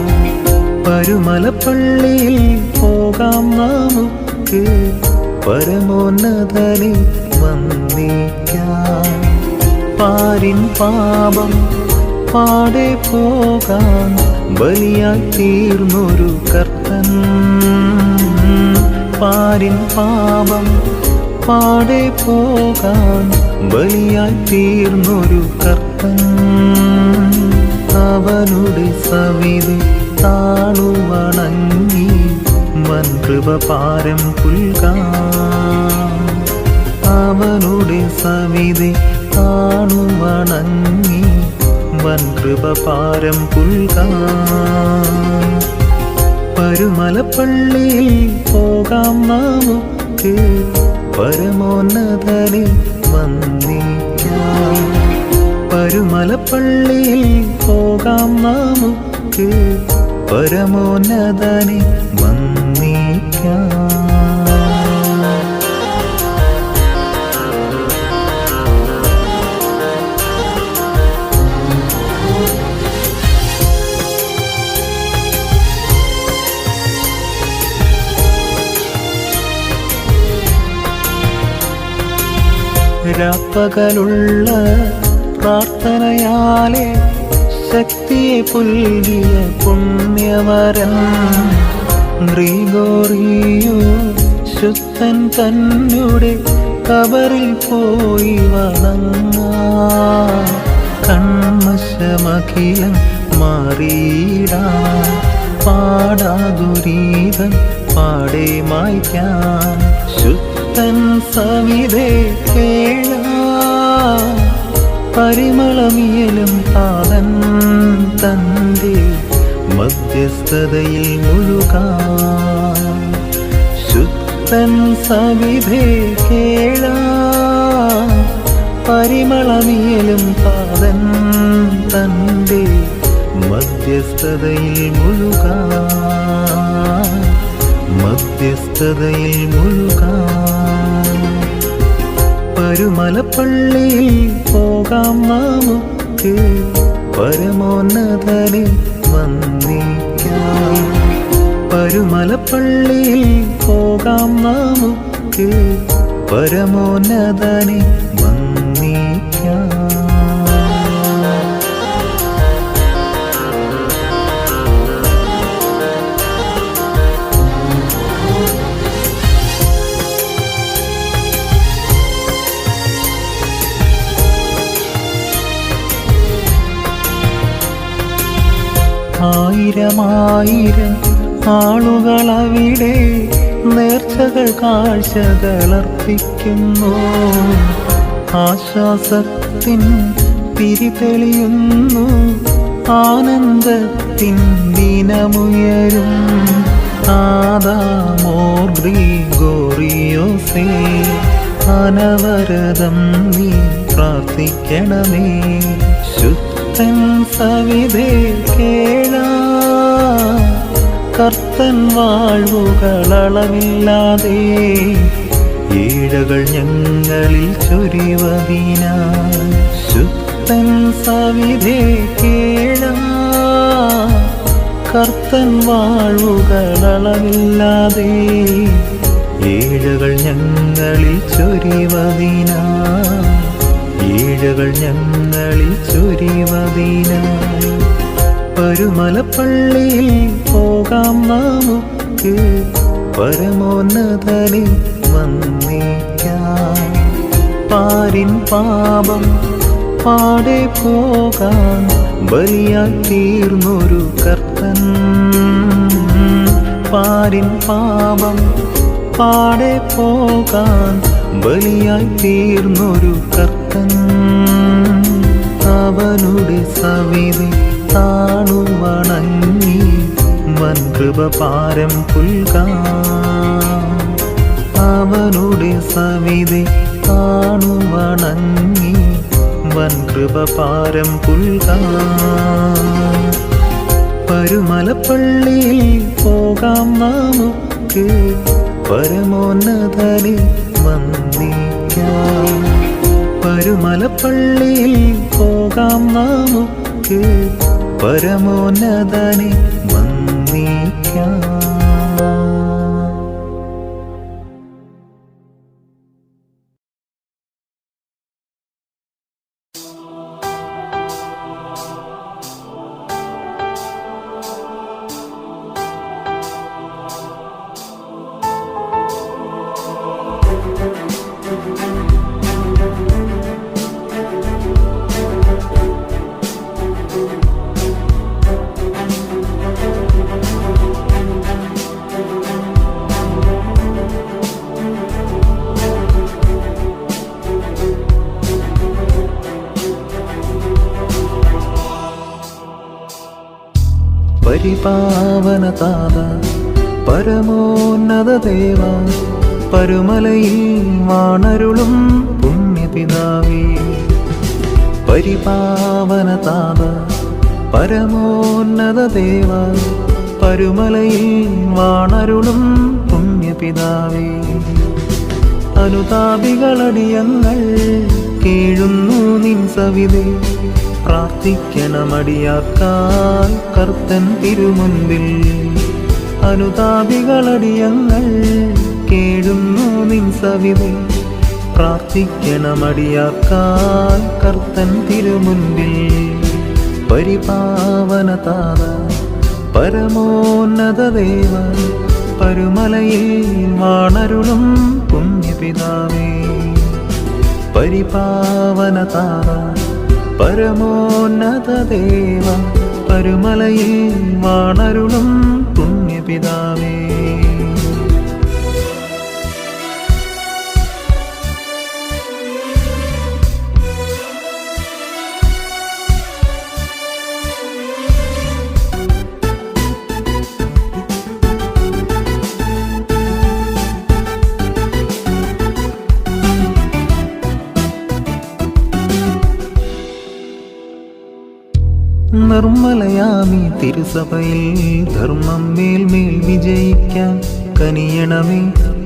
പരുമലപ്പള്ളിയിൽ പോകാം നമുക്ക് പരമോന്നതനെ വന്ദിക്കാം. പാരിൻ പാപം പാടെ പോകാൻ ബലിയായി തീർന്നൊരു കർത്തൻ. പാരിൻ പാപം പാടെ പോകാൻ ബലിയായി തീർന്നൊരു കർത്തൻ. അവനുടെ സവിധി താണുവണങ്ങി വൻകൃപ പാരം പുൽകാം. അവനുടെ സവിധി താണുവണങ്ങി വൻകൃപ പാരം പുൽകാം. പരുമലപ്പള്ളിയിൽ പോകാം നമുക്ക് പരമോന്നതനെ വന്ദിക്കാം. പരുമലപ്പള്ളിയിൽ പോകാം നമുക്ക് പരമോന്നതനെ വന്ദിക്കാം. രാപ്പകലുള്ള പ്രാർത്ഥനയാലെ ശക്തിയെ പുൽകിയ പുണ്യവരൻ ഗ്രിഗോറിയോ ശുദ്ധൻ തന്നെ കബറിൽ പോയി വണങ്ങാം. കൺമശമഖിലം മാറിയിടാൻ പാടാതുരീതൻ പാടെ മായ്ക്കാൻ ശുദ്ധൻ സവിധേ കേളാം. പരിമളമിയലും താതൻ തന്റെ മധ്യസ്ഥതയിൽ മുഴുകാം. ശുദ്ധൻ സവിധേ കേളാം. പരിമളമിയലും താതൻ തന്റെ മധ്യസ്ഥതയിൽ മുഴുകാം. മധ്യസ്ഥതയിൽ മുഴുകാം. പരുമലപ്പള്ളിയിൽ പോകാം നമുക്ക് പരമോന്നതനെ വന്ദിക്കാം. പരുമലപ്പള്ളിയിൽ പോകാം നമുക്ക് പരമോന്നതനെ വന്ദിക്കാം. ആയിരമായിരം ആളുകളവിടെ നേർച്ചകൾ കാഴ്ചകളർപ്പിക്കുന്നു. ആശ്വാസത്തിൻ തിരി തെളിയുന്നു. ആനന്ദത്തിൻ ദിനമുയരും. ആദാമോർ ഗ്രിഗോറിയോസേ അനവരതം നീ പ്രാർത്ഥിക്കണമേ. ശുദ്ധൻ സവിധേ കേളാം. കർത്തൻ വാഴ്വുകളളവില്ലാതെ ഏഴകൾ ഞങ്ങളിൽ ചൊരിവതിനാൽ. ശുദ്ധൻ സവിധേ കേളാം. കർത്തൻ വാഴ്വുകളളവില്ലാതെ ഏഴകൾ ഞങ്ങളിൽ ചൊരിവതിനാൽ. ഏഴകൾ ഞങ്ങളിൽ ചൊരിവതിനാൽ. പരുമലപ്പള്ളിയിൽ പോകാം നമുക്ക് പരമോന്നതനെ വന്ദിക്കാം. പാരിൻ പാപം പാടെ പോകാൻ ബലിയായി തീർന്നൊരു കർത്തൻ. പാരിൻ പാപം പാടെ പോകാൻ ബലിയായി തീർന്നൊരു കർത്തൻ. അവനുടെ സവിധി താണുവണങ്ങി വൻകൃപ പാരം പുൽകാം. അവനുടെ സവിധി താണുവണങ്ങി വൻകൃപ പാരം പുൽകാം. പരുമലപ്പള്ളിയിൽ പോകാം നമുക്ക് പരമോന്നതനെ വന്ദിക്കാം. പരുമലപ്പള്ളിയിൽ പോകാം നമുക്ക് പരമോന്നതനെ വന്ദിക്കാം. പരിപാവനതാത പരമോന്നത ദേവ പരുമലയിൽ വാണരുളും പുണ്യപിതാവേ പരിപാവനതാത പരമോന്നത ദേവ പരുമലയിൽ വാണരുളും പുണ്യപിതാവേ അനുതാപികളടിയങ്ങൾ കേഴുന്നു നിൻ സവിധേ പ്രാർത്ഥിക്കണമടിയാക്കാൽ കർത്തൻ തിരുമുൻപിൽ അനുതാപികളടിയങ്ങൾ കേഴുന്നു നിൻ സവിധേ പ്രാർത്ഥിക്കണമടിയാക്കാൽ കർത്തൻ തിരുമുൻപിൽ പരിപാവനതാത പരമോന്നത ദേവ പരുമലയിൽ വാണരുളും പുണ്യപിതാവേ പരിപാവനതാത പരമോന്നത ദേവ പരുമലയിൽ വാണരുളും പുണ്യപിതാവേ നിർമ്മലയാമി തിരുസഭയിൽ ധർമ്മം മേൽമേൽ വിജയിക്കാൻ കനിയണമേ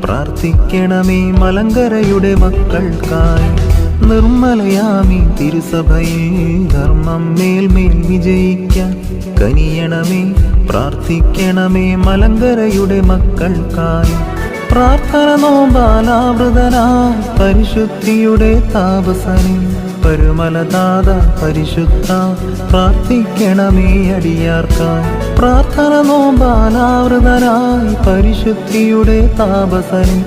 പ്രാർത്ഥിക്കണമേ മലങ്കരയുടെ മക്കൾക്കായി നിർമ്മലയാമി തിരുസഭയിൽ ധർമ്മം മേൽമേൽ വിജയിക്കാൻ കനിയണമേ പ്രാർത്ഥിക്കണമേ മലങ്കരയുടെ മക്കൾക്കായി പ്രാർത്ഥന നോമ്പാലാവൃതനായി പരിശുദ്ധിയുടെ താപസനെ പരുമലതാത പരിശുദ്ധ പ്രാർത്ഥിക്കണമേ അടിയാർക്കായി പ്രാർത്ഥന നോമ്പാലാവൃതനായി പരിശുദ്ധിയുടെ താപസനെ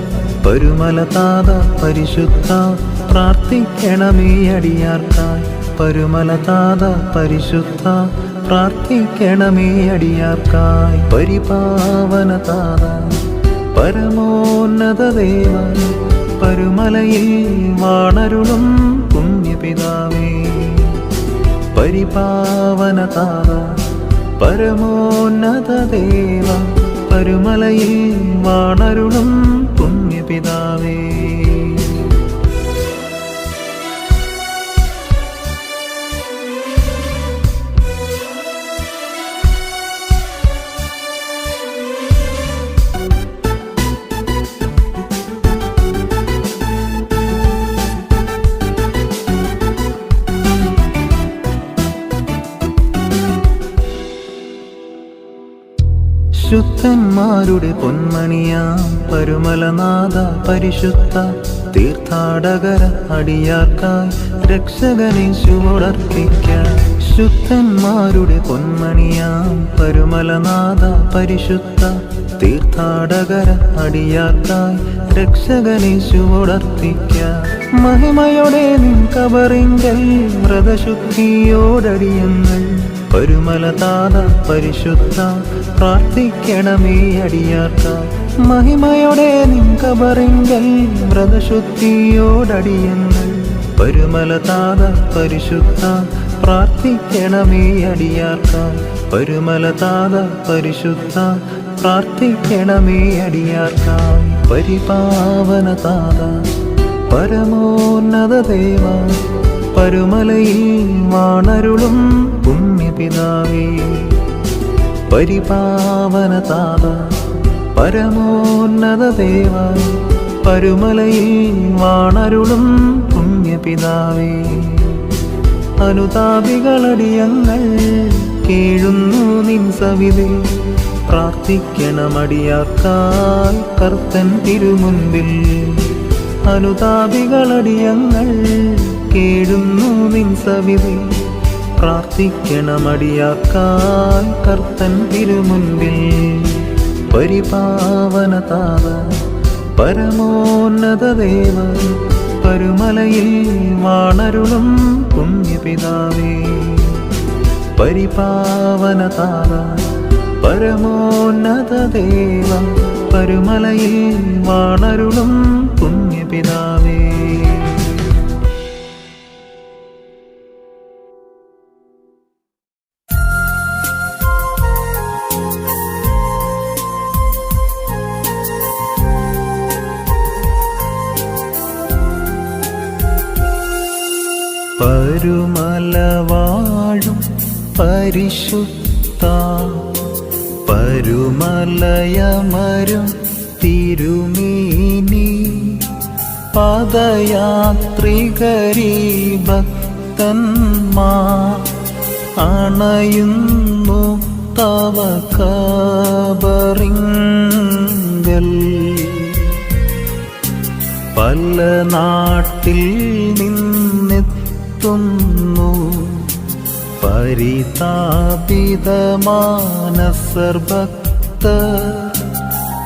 പരുമലതാത പരിശുദ്ധ പ്രാർത്ഥിക്കണമേ അടിയാർക്കായി പരുമലതാത പരിശുദ്ധ പ്രാർത്ഥിക്കണമേ അടിയാർക്കായി പരിപാവനതാത പരമോന്നത ദേവ പരുമലയിൽ വാണരുളും പുണ്യപിതാവേ പരിപാവനതാത പരമോന്നത ദേവ പരുമലയിൽ വാണരുളും പുണ്യപിതാവേ ശുദ്ധന്മാരുടെ പൊന്മണിയാം പരുമലനാഥ പരിശുദ്ധ തീർത്ഥാടകര അടിയാർക്കായി രക്ഷകനേശുവോടർപ്പിക്കാം ശുദ്ധന്മാരുടെ പൊന്മണിയാം പരുമലനാഥ പരിശുദ്ധ തീർത്ഥാടകര അടിയാർക്കായി രക്ഷകനേശുവോടർപ്പിക്കാം മഹിമയോടെ നിൻ കബറിങ്കൽ വ്രതശുദ്ധിയോടടിയങ്ങൾ പരുമലതാത പരിശുദ്ധ പ്രാർത്ഥിക്കണമേ അടിയാർക്കായി മഹിമയോടെ നിൻ കബറിങ്കൽ വ്രതശുദ്ധിയോടടിയങ്ങൾ പരുമലതാത പരിശുദ്ധ പ്രാർത്ഥിക്കണമേ അടിയാർക്കായി പരുമലതാത പരിശുദ്ധ പ്രാർത്ഥിക്കണമേ അടിയാർക്കായി പരിപാവനതാത പരമോന്നത ദേവ പരുമലയിൽ വാണരുളും പുണ്യപിതാവേ പരിപാവനതാത പരമോന്നത ദേവ പരുമലയിൽ വാണരുളും പുണ്യപിതാവേ അനുതാപികളടിയങ്ങൾ കേഴുന്നു നിൻ സവിധേ പ്രാർത്ഥിക്കണമടിയാക്കായി കർത്തൻ തിരുമുൻപിൽ അനുതാപികളടിയങ്ങൾ കേഴുന്നു നിൻ സവിധേ പ്രാർത്ഥിക്കണമടിയാക്കായി കർത്തൻ തിരുമുൻപിൽ പരിപാവനതാത പരമോന്നത ദേവ പരുമലയിൽ വാണരുളും പുണ്യപിതാവേ പരിപാവനതാത പരമോന്നത ദേവ പരുമലയിൽ വാണരുളും പുണ്യപിതാവേ പരുമല വാഴും പരിശുദ്ധ പരുമലയമരും തിരുമേനി പദയാത്രികരീ ഭക്തന്മാർ അണയുന്നു തവ കബറിങ്കൽ. പല നാട്ടിൽ നിന്നെത്തുന്നു പരിതാപിതമാനസർ ഭക്തർ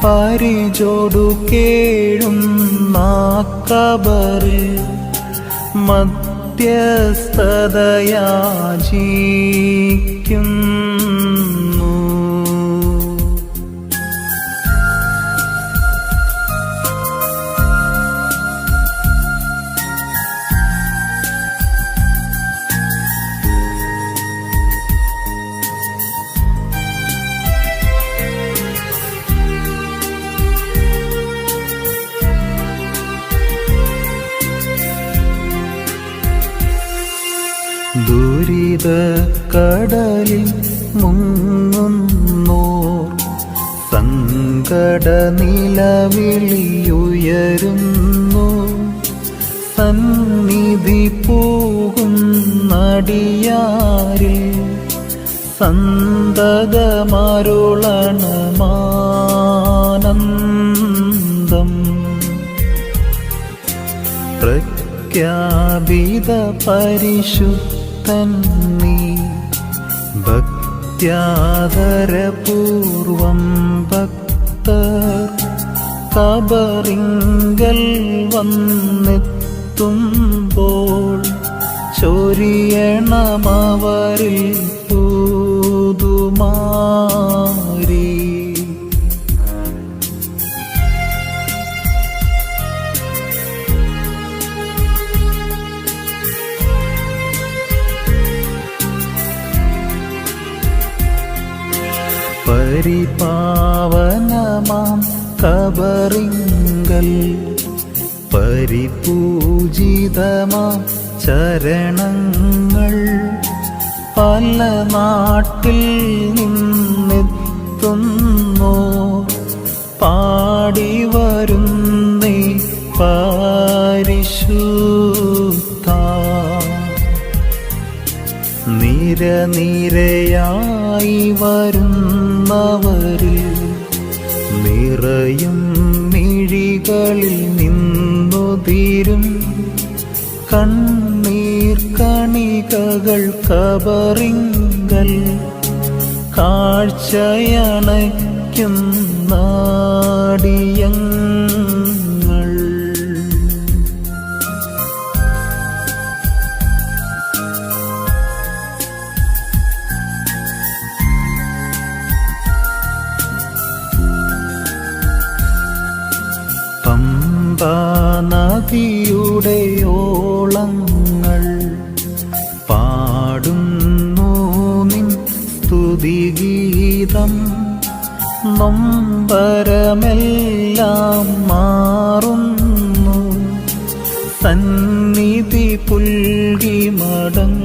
പരിചോടു കേഴുന്ന കബറിൽ മധ്യസ്ഥതയാചിക്കുന്നു. ദുരിത കടലിൽ മുങ്ങുന്നോർ സങ്കട നിലവിളിയുയരുന്നു. സന്നിധി പോകുന്നടിയാരിൽ സന്തതമരുളണമാനന്ദം. പ്രഖ്യാപിത പരിശുദ്ധൻ നീ ഭക്ത്യാദരപൂർവം ഭക്തർ കബറിങ്കൽ വന്നെത്തുമ്പോൾ ചൊരിയണമവരിൽ പുതുമാരി. പരിപാവനമാം കബറിങ്കൽ പരിപൂജിതമാം ചരണങ്ങൾ പല നാട്ടിൽ നിന്നെത്തുന്നു പാടി വരുന്നേ പരിശുദ്ധ. നിരനിരയായി വരുന്നവരിൽ നിറയും മിഴികളിൽ നിന്നുതിരും കണ്ണീർ കണികകൾ കബറിങ്കൽ കാഴ്ചയണയ്ക്കുന്നടിയങ്ങൾ. നദിയുടെ ഓളങ്ങൾ പാടുന്നു നിൻ സ്തുതിഗീതം. നൊമ്പരമെല്ലാം മാറുന്നു സന്നിധി പുൽകി മടങ്ങുമ്പോ.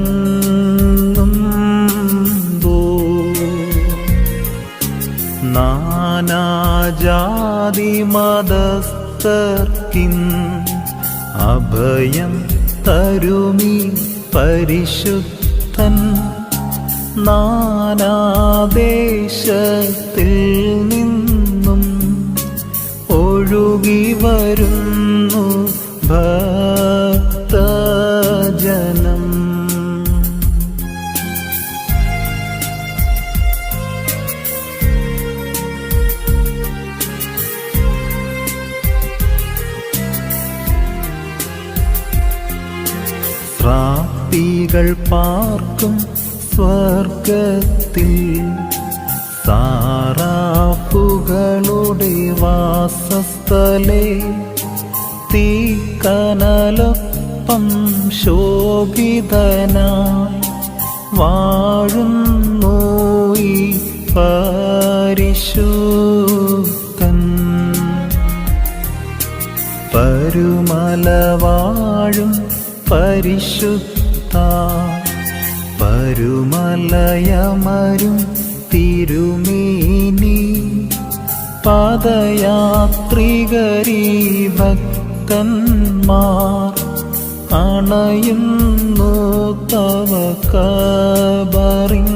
നാനാജാതി മതസ്ഥർക്കിൻ അഭയം തരുമീ പരിശുദ്ധൻ. നാനാദേശത്തിൽ നിന്നും ഒഴുകി വരുന്നു ഭക്തജനം. പ്രാപ്തികൾ പാർക്കും സ്വർഗത്തിൽ സാറാഫുകളുടെ വാസസ്ഥലേ തീക്കനലൊപ്പം ശോഭിതനായി വാഴുന്നു ഈ പരിശുദ്ധൻ. പരുമല വാഴും പരിശുദ്ധ പരുമലയമരും തിരുമേനി പാദയാത്രികരീ ഭക്തന്മാർ അണയുന്നു തവ കബറിൻ